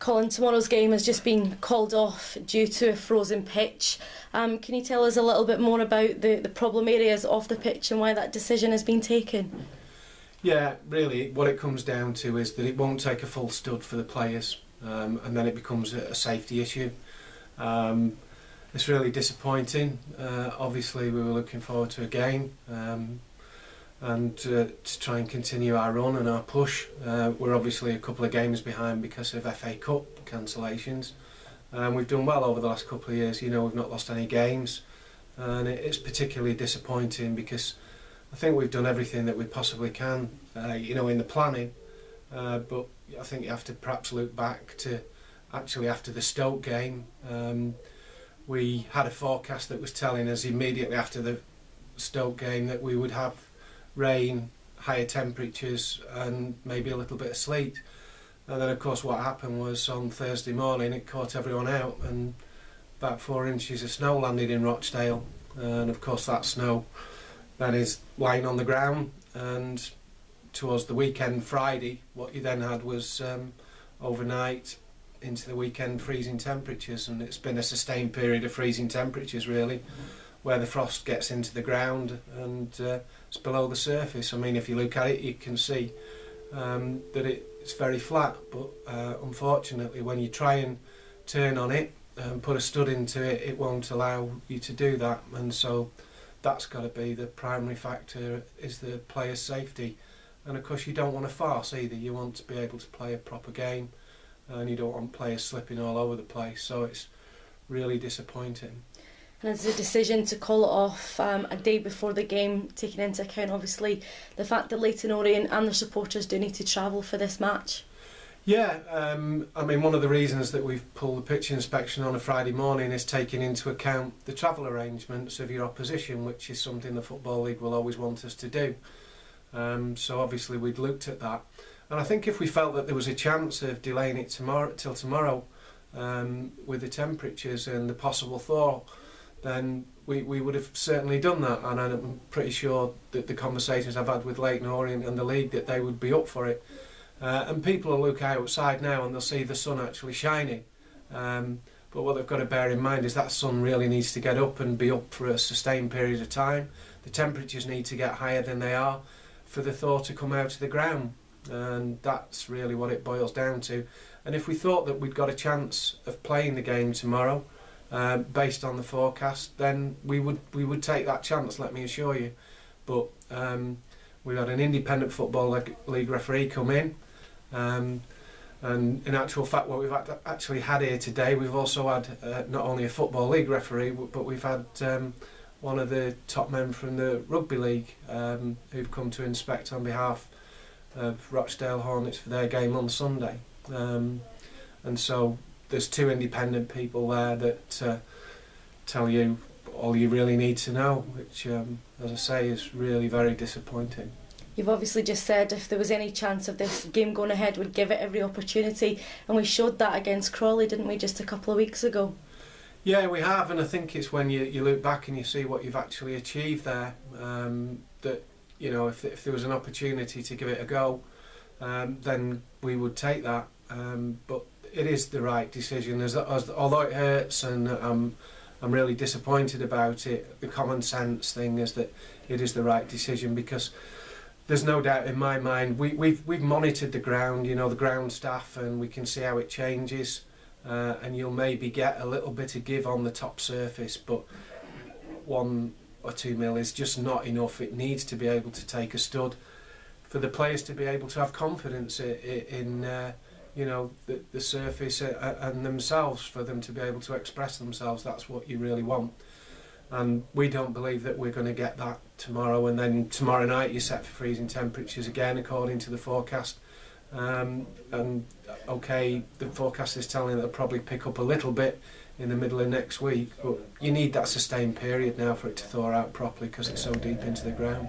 Colin, tomorrow's game has just been called off due to a frozen pitch. Can you tell us a little bit more about the problem areas off the pitch and why that decision has been taken? Yeah, really what it comes down to is that it won't take a full stud for the players, and then it becomes a safety issue. It's really disappointing. Obviously we were looking forward to a game and to try and continue our run and our push. We're obviously a couple of games behind because of FA Cup cancellations. We've done well over the last couple of years, you know, we've not lost any games, and it's particularly disappointing because I think we've done everything that we possibly can, you know, in the planning, but I think you have to perhaps look back to actually after the Stoke game. We had a forecast that was telling us immediately after the Stoke game that we would have rain, higher temperatures and maybe a little bit of sleet, and then of course what happened was on Thursday morning it caught everyone out and about 4 inches of snow landed in Rochdale, and of course that snow then is lying on the ground, and towards the weekend Friday what you then had was overnight into the weekend freezing temperatures, and it's been a sustained period of freezing temperatures really, where the frost gets into the ground and it's below the surface. I mean, if you look at it you can see that it's very flat, but unfortunately when you try and turn on it and put a stud into it, it won't allow you to do that, and so that's got to be the primary factor, is the player's safety. And of course you don't want a farce either, you want to be able to play a proper game and you don't want players slipping all over the place, so it's really disappointing. And it's a decision to call it off a day before the game, taking into account obviously the fact that Leyton Orient and their supporters do need to travel for this match. Yeah, I mean, one of the reasons that we've pulled the pitch inspection on a Friday morning is taking into account the travel arrangements of your opposition, which is something the Football League will always want us to do. So obviously we'd looked at that, and I think if we felt that there was a chance of delaying it till tomorrow with the temperatures and the possible thaw, then we would have certainly done that, and I'm pretty sure that the conversations I've had with Leyton Orient and the league that they would be up for it. And people will look outside now and they'll see the sun actually shining, but what they've got to bear in mind is that sun really needs to get up and be up for a sustained period of time. The temperatures need to get higher than they are for the thaw to come out of the ground, and that's really what it boils down to. And if we thought that we'd got a chance of playing the game tomorrow based on the forecast, then we would take that chance, let me assure you. But we've had an independent football league referee come in, and in actual fact what we've actually had here today, we've also had not only a football league referee, but we've had one of the top men from the rugby league who've come to inspect on behalf of Rochdale Hornets for their game on Sunday, and so there's 2 independent people there that tell you all you really need to know, which as I say is really very disappointing. You've obviously just said if there was any chance of this game going ahead, we'd give it every opportunity, and we showed that against Crawley, didn't we, just a couple of weeks ago? Yeah, we have, and I think it's when you look back and you see what you've actually achieved there, that, you know, if there was an opportunity to give it a go, then we would take that. But it is the right decision, although it hurts, and I'm really disappointed about it. The common sense thing is that it is the right decision, because there's no doubt in my mind, we've monitored the ground, you know, the ground staff, and we can see how it changes. And you'll maybe get a little bit of give on the top surface, but 1 or 2 mil is just not enough. It needs to be able to take a stud for the players to be able to have confidence in you know, the surface and themselves, for them to be able to express themselves. That's what you really want, and we don't believe that we're going to get that tomorrow. And then tomorrow night you're set for freezing temperatures again according to the forecast. And okay, the forecast is telling that they'll probably pick up a little bit in the middle of next week, but you need that sustained period now for it to thaw out properly, because it's so deep into the ground.